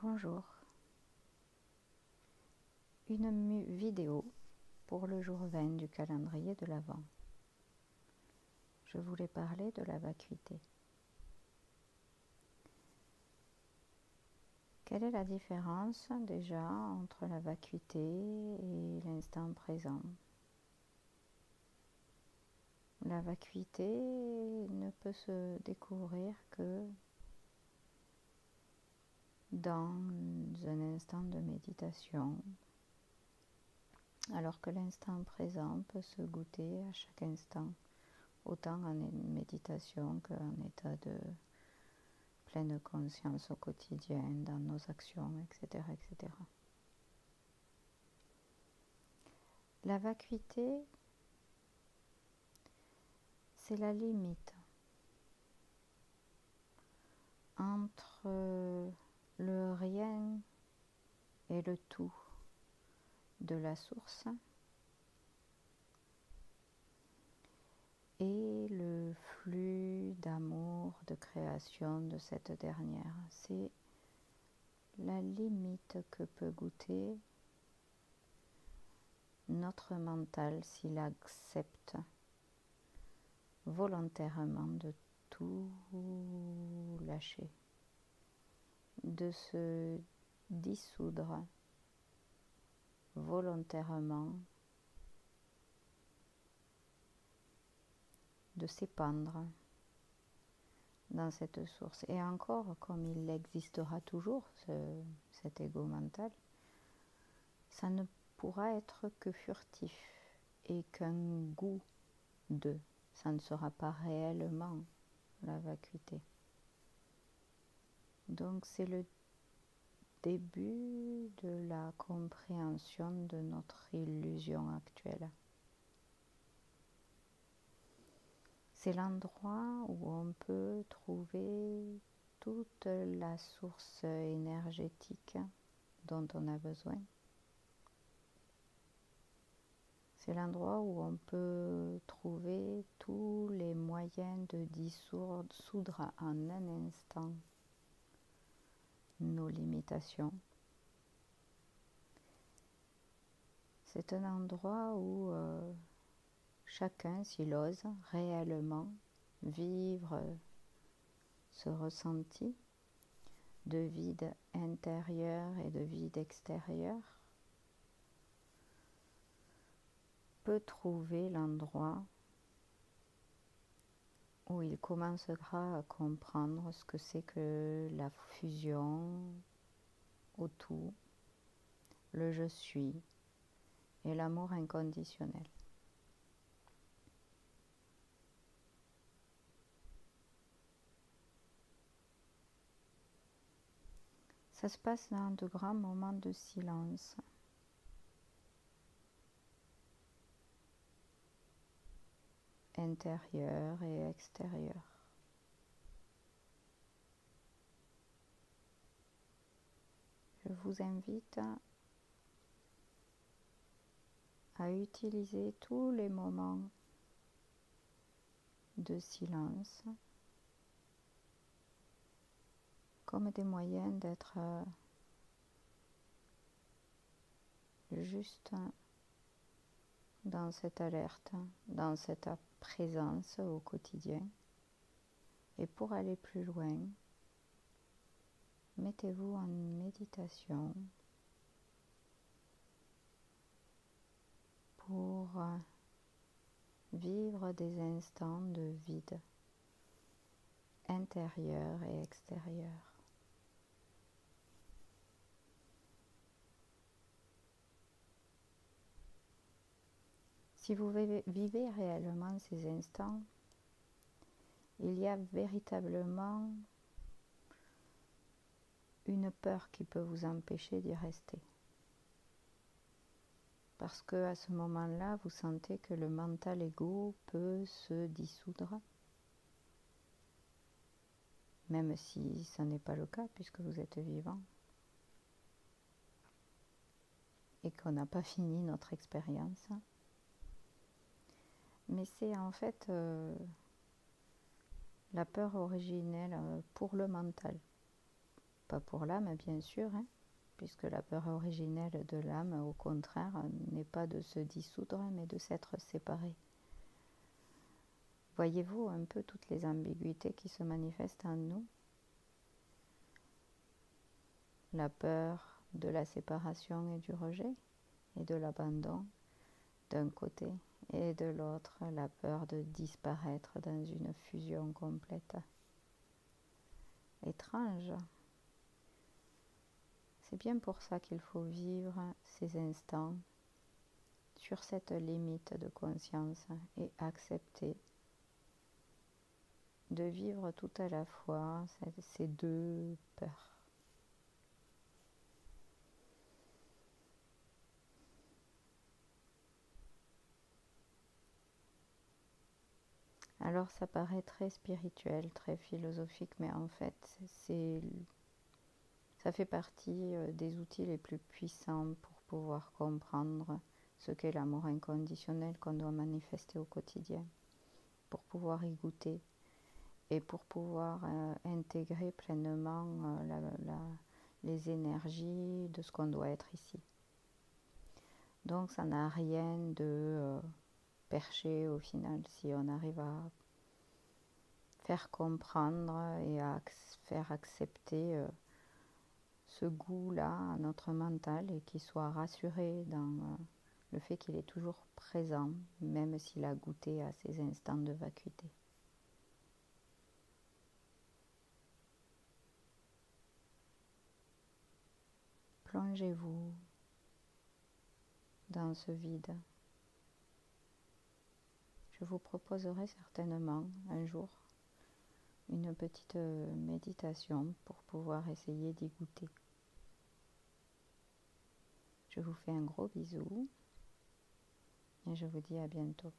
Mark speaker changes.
Speaker 1: Bonjour, une vidéo pour le jour 20 du calendrier de l'Avent. Je voulais parler de la vacuité. Quelle est la différence déjà entre la vacuité et l'instant présent? La vacuité ne peut se découvrir que dans un instant de méditation, alors que l'instant présent peut se goûter à chaque instant, autant en méditation qu'en état de pleine conscience au quotidien, dans nos actions, etc., etc. La vacuité, c'est la limite entre le rien et le tout de la source et le flux d'amour, de création de cette dernière. C'est la limite que peut goûter notre mental s'il accepte volontairement de tout lâcher, de se dissoudre volontairement, de s'épandre dans cette source. Et encore, comme il existera toujours, cet ego mental, ça ne pourra être que furtif et qu'un goût de, ça ne sera pas réellement la vacuité. Donc c'est le début de la compréhension de notre illusion actuelle. C'est l'endroit où on peut trouver toute la source énergétique dont on a besoin. C'est l'endroit où on peut trouver tous les moyens de dissoudre en un instant nos limitations. C'est un endroit où chacun, s'il ose réellement vivre ce ressenti de vide intérieur et de vide extérieur, peut trouver l'endroit où il commencera à comprendre ce que c'est que la fusion au tout, le je suis et l'amour inconditionnel. Ça se passe dans de grands moments de silence. Intérieur et extérieur. Je vous invite à utiliser tous les moments de silence comme des moyens d'être juste dans cette alerte, dans cette présence au quotidien. Et pour aller plus loin, mettez-vous en méditation pour vivre des instants de vide intérieur et extérieur. Si vous vivez réellement ces instants, il y a véritablement une peur qui peut vous empêcher d'y rester. Parce que à ce moment-là, vous sentez que le mental ego peut se dissoudre, même si ce n'est pas le cas puisque vous êtes vivant et qu'on n'a pas fini notre expérience. Mais c'est en fait la peur originelle pour le mental, pas pour l'âme, bien sûr, hein, puisque la peur originelle de l'âme, au contraire, n'est pas de se dissoudre, mais de s'être séparée. Voyez-vous un peu toutes les ambiguïtés qui se manifestent en nous? La peur de la séparation et du rejet et de l'abandon d'un côté, et de l'autre la peur de disparaître dans une fusion complète. Étrange. C'est bien pour ça qu'il faut vivre ces instants sur cette limite de conscience et accepter de vivre tout à la fois ces deux peurs. Alors ça paraît très spirituel, très philosophique, mais en fait ça fait partie des outils les plus puissants pour pouvoir comprendre ce qu'est l'amour inconditionnel qu'on doit manifester au quotidien, pour pouvoir y goûter et pour pouvoir intégrer pleinement les énergies de ce qu'on doit être ici. Donc ça n'a rien de perché au final si on arrive à faire comprendre et à faire accepter ce goût-là à notre mental et qu'il soit rassuré dans le fait qu'il est toujours présent, même s'il a goûté à ces instants de vacuité. Plongez-vous dans ce vide. Je vous proposerai certainement un jour une petite méditation pour pouvoir essayer d'y goûter. Je vous fais un gros bisou et je vous dis à bientôt.